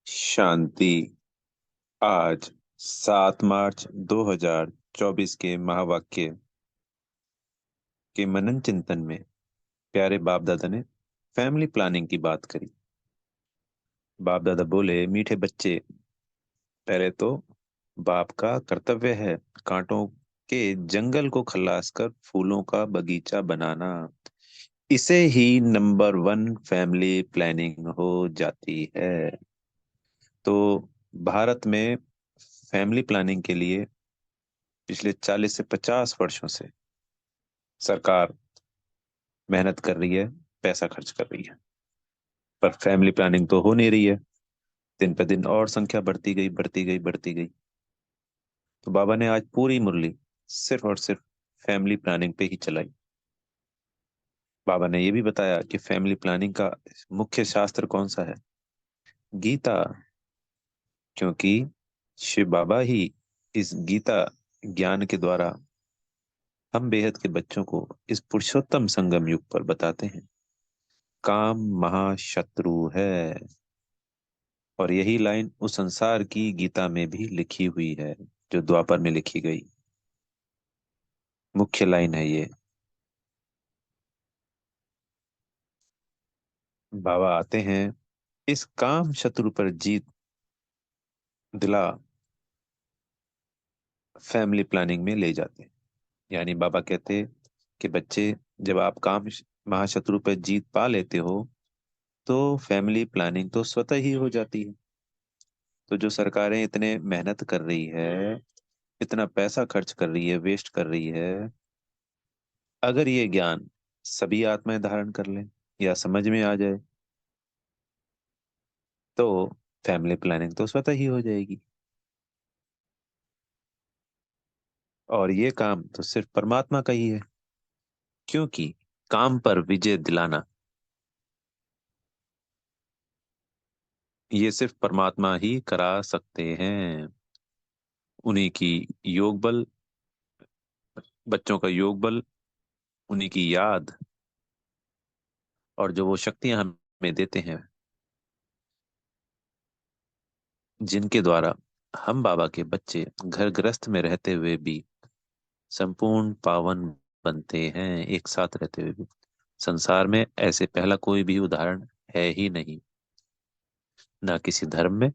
शांति। आज 7 मार्च 2024 के महावाक्य के मनन चिंतन में प्यारे बाप दादा ने फैमिली प्लानिंग की बात करी। बाप दादा बोले, मीठे बच्चे, पहले तो बाप का कर्तव्य है कांटों के जंगल को खल्लास कर फूलों का बगीचा बनाना। इसे ही नंबर 1 फैमिली प्लानिंग हो जाती है। तो भारत में फैमिली प्लानिंग के लिए पिछले 40 से 50 वर्षों से सरकार मेहनत कर रही है, पैसा खर्च कर रही है, पर फैमिली प्लानिंग तो हो नहीं रही है। दिन पे दिन और संख्या बढ़ती गई, बढ़ती गई, बढ़ती गई। तो बाबा ने आज पूरी मुरली सिर्फ और सिर्फ फैमिली प्लानिंग पे ही चलाई। बाबा ने ये भी बताया कि फैमिली प्लानिंग का मुख्य शास्त्र कौन सा है? गीता। क्योंकि शिव बाबा ही इस गीता ज्ञान के द्वारा हम बेहद के बच्चों को इस पुरुषोत्तम संगम युग पर बताते हैं। काम महाशत्रु है। और यही लाइन उस संसार की गीता में भी लिखी हुई है, जो द्वापर में लिखी गई मुख्य लाइन है ये। बाबा आते हैं, इस काम शत्रु पर जीत दिला फैमिली प्लानिंग में ले जाते हैं। यानी बाबा कहते हैं कि बच्चे, जब आप काम महाशत्रु पर जीत पा लेते हो तो फैमिली प्लानिंग तो स्वतः ही हो जाती है। तो जो सरकारें इतने मेहनत कर रही है, इतना पैसा खर्च कर रही है, वेस्ट कर रही है, अगर ये ज्ञान सभी आत्माएं धारण कर लें या समझ में आ जाए तो फैमिली प्लानिंग तो स्वतः ही हो जाएगी। और ये काम तो सिर्फ परमात्मा का ही है, क्योंकि काम पर विजय दिलाना ये सिर्फ परमात्मा ही करा सकते हैं। उन्हीं की योग बल, बच्चों का योग बल, उन्हीं की याद और जो वो शक्तियां हमें देते हैं, जिनके द्वारा हम बाबा के बच्चे घर गृहस्थ में रहते हुए भी संपूर्ण पावन बनते हैं, एक साथ रहते हुए भी। संसार में ऐसे पहला कोई भी उदाहरण है ही नहीं, ना किसी धर्म में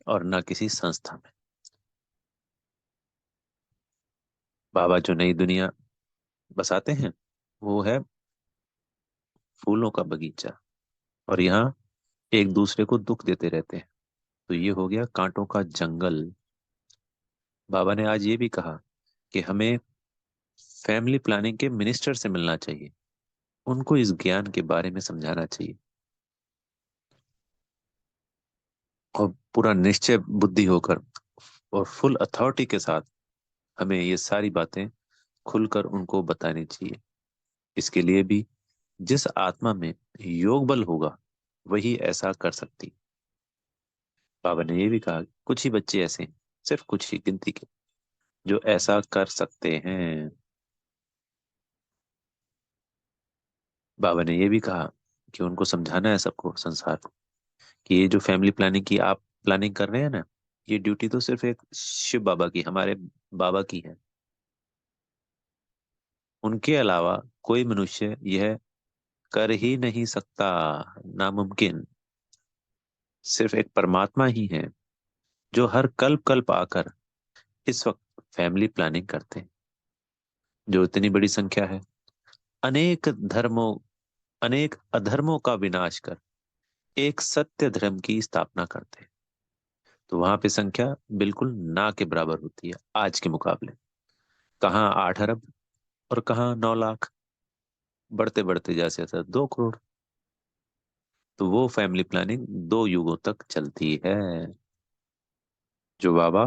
और ना किसी संस्था में। बाबा जो नई दुनिया बसाते हैं वो है फूलों का बगीचा, और यहाँ एक दूसरे को दुख देते रहते हैं। तो ये हो गया कांटों का जंगल। बाबा ने आज ये भी कहा कि हमें फैमिली प्लानिंग के मिनिस्टर से मिलना चाहिए, उनको इस ज्ञान के बारे में समझाना चाहिए, और पूरा निश्चय बुद्धि होकर और फुल अथॉरिटी के साथ हमें ये सारी बातें खुलकर उनको बतानी चाहिए। इसके लिए भी जिस आत्मा में योग बल होगा वही ऐसा कर सकती। बाबा ने ये भी कहा कुछ ही बच्चे ऐसे हैं, सिर्फ कुछ ही गिनती के, जो ऐसा कर सकते हैं। बाबा ने ये भी कहा कि उनको समझाना है सबको, संसार को, कि ये जो फैमिली प्लानिंग की आप प्लानिंग कर रहे हैं ना, ये ड्यूटी तो सिर्फ एक शिव बाबा की, हमारे बाबा की है। उनके अलावा कोई मनुष्य यह कर ही नहीं सकता, नामुमकिन। सिर्फ एक परमात्मा ही है जो हर कल्प कल्प आकर इस वक्त फैमिली प्लानिंग करते हैं, जो इतनी बड़ी संख्या है। अनेक धर्मों, अनेक अधर्मों का विनाश कर एक सत्य धर्म की स्थापना करते हैं। तो वहां पे संख्या बिल्कुल ना के बराबर होती है आज के मुकाबले। कहाँ 8 अरब और कहाँ 9 लाख, बढ़ते बढ़ते जैसे जैसे 2 करोड़। तो वो फैमिली प्लानिंग 2 युगों तक चलती है, जो बाबा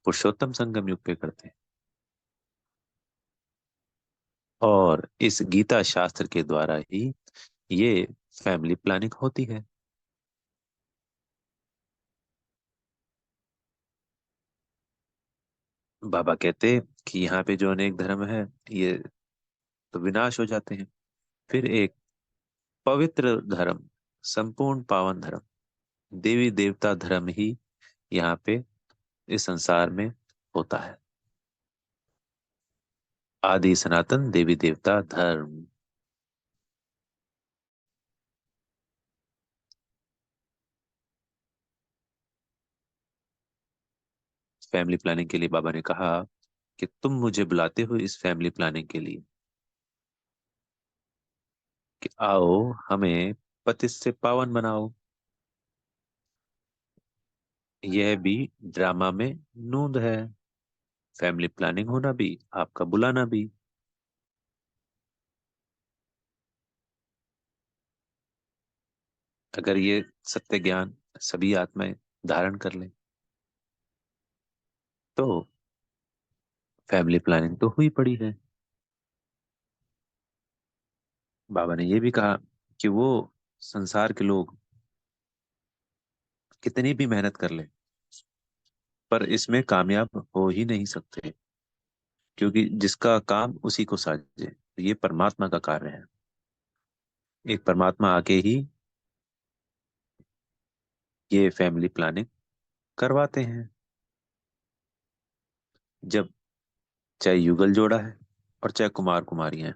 पुरुषोत्तम संगम युग पे करते हैं। और इस गीता शास्त्र के द्वारा ही ये फैमिली प्लानिंग होती है। बाबा कहते कि यहाँ पे जो अनेक धर्म है ये तो विनाश हो जाते हैं। फिर एक पवित्र धर्म, संपूर्ण पावन धर्म, देवी देवता धर्म ही यहाँ पे इस संसार में होता है। आदि सनातन देवी देवता धर्म। फैमिली प्लानिंग के लिए बाबा ने कहा कि तुम मुझे बुलाते हो इस फैमिली प्लानिंग के लिए कि आओ हमें पतित से पावन बनाओ। यह भी ड्रामा में नूंद है। फैमिली प्लानिंग होना भी, आपका बुलाना भी। अगर ये सत्य ज्ञान सभी आत्माएं धारण कर लें तो फैमिली प्लानिंग तो हुई पड़ी है। बाबा ने ये भी कहा कि वो संसार के लोग कितनी भी मेहनत कर लें पर इसमें कामयाब हो ही नहीं सकते, क्योंकि जिसका काम उसी को साझे। ये परमात्मा का कार्य है। एक परमात्मा आके ही ये फैमिली प्लानिंग करवाते हैं। जब चाहे युगल जोड़ा है और चाहे कुमार कुमारी हैं,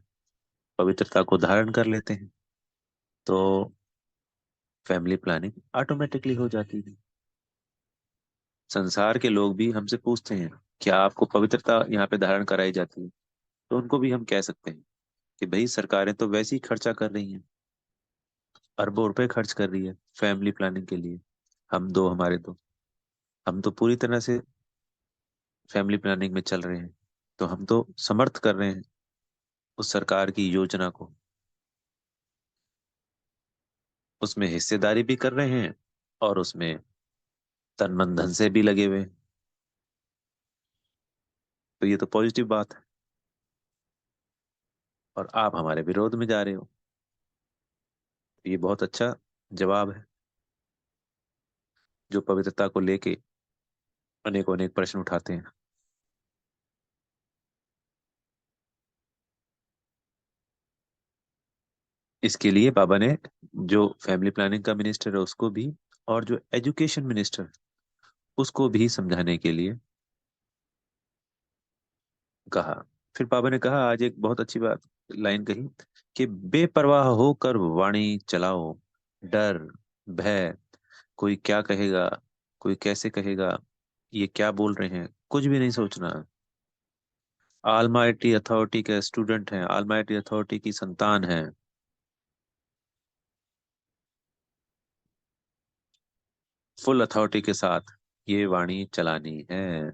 पवित्रता को धारण कर लेते हैं तो फैमिली प्लानिंग ऑटोमेटिकली हो जाती है। संसार के लोग भी हमसे पूछते हैं क्या आपको पवित्रता यहाँ पे धारण कराई जाती है, तो उनको भी हम कह सकते हैं कि भाई सरकारें तो वैसे ही खर्चा कर रही हैं, अरबों रुपए खर्च कर रही है फैमिली प्लानिंग के लिए। हम दो, हमारे दो, हम तो पूरी तरह से फैमिली प्लानिंग में चल रहे हैं, तो हम तो समर्थ कर रहे हैं उस सरकार की योजना को, उसमें हिस्सेदारी भी कर रहे हैं और उसमें तन मन धन से भी लगे हुए हैं। तो ये तो पॉजिटिव बात है। और आप हमारे विरोध में जा रहे हो, तो ये बहुत अच्छा जवाब है। जो पवित्रता को लेके अनेक अनेक प्रश्न उठाते हैं। इसके लिए बाबा ने जो फैमिली प्लानिंग का मिनिस्टर है उसको भी, और जो एजुकेशन मिनिस्टर उसको भी समझाने के लिए कहा। फिर बाबा ने कहा, आज एक बहुत अच्छी बात लाइन कही कि बेपरवाह होकर वाणी चलाओ। डर, भय, कोई क्या कहेगा, कोई कैसे कहेगा, ये क्या बोल रहे हैं, कुछ भी नहीं सोचना। ऑलमाइटी अथॉरिटी के स्टूडेंट हैं, ऑलमाइटी अथॉरिटी की संतान हैं। फुल अथॉरिटी के साथ ये वाणी चलानी है।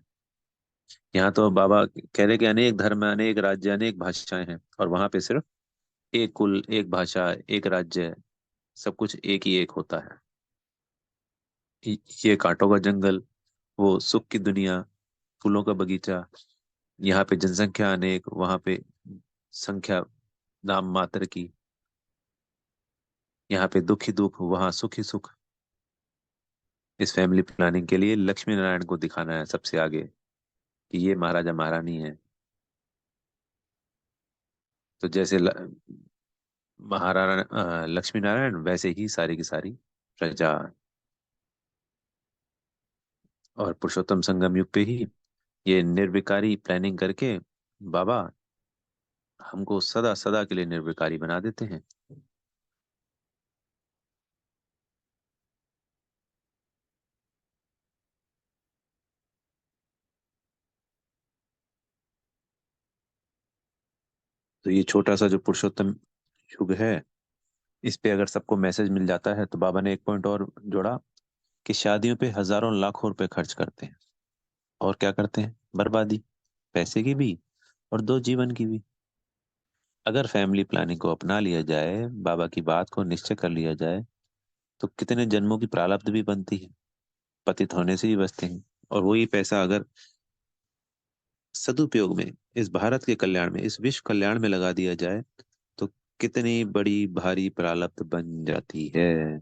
यहाँ तो बाबा कह रहे कि अनेक धर्म, अनेक राज्य, अनेक भाषाएं हैं, और वहां पे सिर्फ एक कुल, एक भाषा, एक राज्य, सब कुछ एक ही एक होता है। ये कांटों का जंगल, वो सुख की दुनिया, फूलों का बगीचा। यहाँ पे जनसंख्या अनेक, वहां पे संख्या नाम मात्र की। यहाँ पे दुख ही दुख, वहां सुख ही सुख। इस फैमिली प्लानिंग के लिए लक्ष्मी नारायण को दिखाना है सबसे आगे कि ये महाराजा महारानी है। तो जैसे महाराणा लक्ष्मी नारायण, वैसे ही सारी की सारी प्रजा। और पुरुषोत्तम संगम युग पे ही ये निर्विकारी प्लानिंग करके बाबा हमको सदा सदा के लिए निर्विकारी बना देते हैं। तो ये छोटा सा जो पुरुषोत्तम युग है, इस पे अगर सबको मैसेज मिल जाता है, तो बाबा ने एक पॉइंट और जोड़ा कि शादियों पे हजारों लाखों रुपए खर्च करते हैं। और क्या करते हैं? बर्बादी, पैसे की भी और दो जीवन की भी। अगर फैमिली प्लानिंग को अपना लिया जाए, बाबा की बात को निश्चय कर लिया जाए, तो कितने जन्मों की प्रारब्ध भी बनती है, पतित होने से ही बचते हैं। और वही पैसा अगर सदुपयोग में, इस भारत के कल्याण में, इस विश्व कल्याण में लगा दिया जाए, तो कितनी बड़ी भारी प्रारब्ध बन जाती है।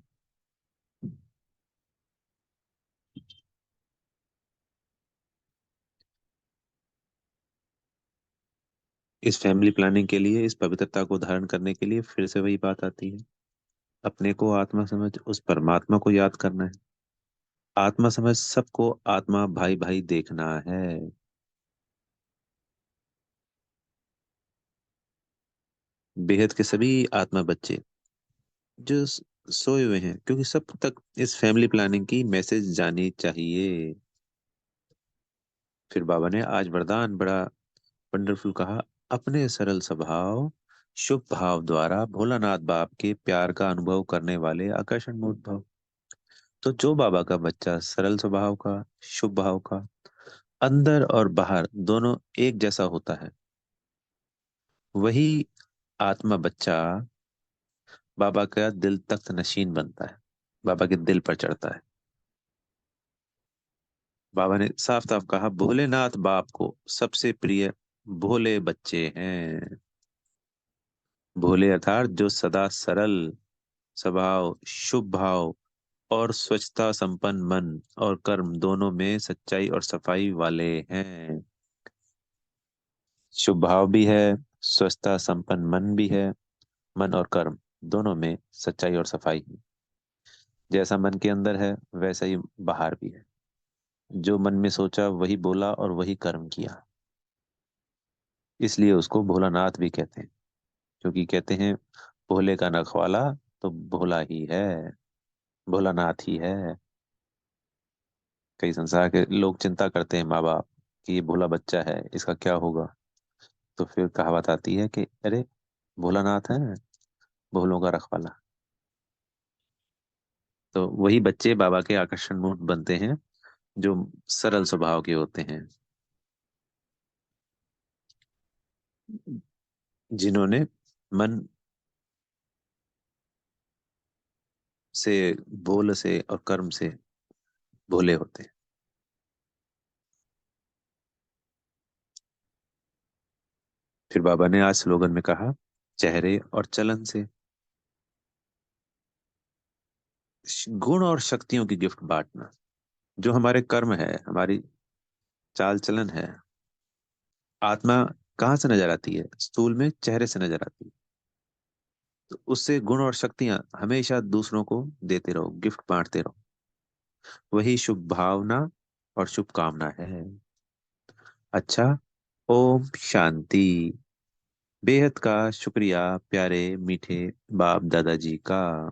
इस फैमिली प्लानिंग के लिए, इस पवित्रता को धारण करने के लिए फिर से वही बात आती है, अपने को आत्मा समझ उस परमात्मा को याद करना है। आत्मा समझ सबको आत्मा भाई भाई देखना है। बेहद के सभी आत्मा बच्चे जो सोए हुए हैं, क्योंकि सब तक इस फैमिली प्लानिंग की मैसेज जानी चाहिए। फिर बाबा ने आज वरदान बड़ा वंडरफुल कहा। अपने सरल स्वभाव, शुभ भाव द्वारा भोलानाथ बाप के प्यार का अनुभव करने वाले आकर्षण मूर्त भाव। तो जो बाबा का बच्चा सरल स्वभाव का, शुभ भाव का, अंदर और बाहर दोनों एक जैसा होता है, वही आत्मा बच्चा बाबा का दिल तख्त नशीन बनता है, बाबा के दिल पर चढ़ता है। बाबा ने साफ साफ कहा, भोलेनाथ बाप को सबसे प्रिय भोले बच्चे हैं। भोले अर्थात जो सदा सरल स्वभाव, शुभ भाव और स्वच्छता संपन्न मन और कर्म दोनों में सच्चाई और सफाई वाले हैं। शुभ भाव भी है, स्वच्छता संपन्न मन भी है, मन और कर्म दोनों में सच्चाई और सफाई है। जैसा मन के अंदर है वैसा ही बाहर भी है। जो मन में सोचा वही बोला और वही कर्म किया, इसलिए उसको भोलानाथ भी कहते हैं। क्योंकि कहते हैं भोले का नखवाला तो भोला ही है, भोलानाथ ही है। कई संसार के लोग चिंता करते हैं, माँ बाप, कि ये भोला बच्चा है, इसका क्या होगा। तो फिर कहावत आती है कि अरे भोलानाथ है, भोलों का रखवाला। तो वही बच्चे बाबा के आकर्षण मूर्त बनते हैं, जो सरल स्वभाव के होते हैं, जिन्होंने मन से, बोल से और कर्म से भोले होते हैं। फिर बाबा ने आज स्लोगन में कहा, चेहरे और चलन से गुण और शक्तियों की गिफ्ट बांटना। जो हमारे कर्म है, हमारी चाल चलन है, आत्मा कहाँ से नजर आती है? स्थूल में चेहरे से नजर आती है। तो उससे गुण और शक्तियां हमेशा दूसरों को देते रहो, गिफ्ट बांटते रहो। वही शुभ भावना और शुभकामना है। अच्छा, ओम शांति। बेहद का शुक्रिया प्यारे मीठे बाप दादाजी का।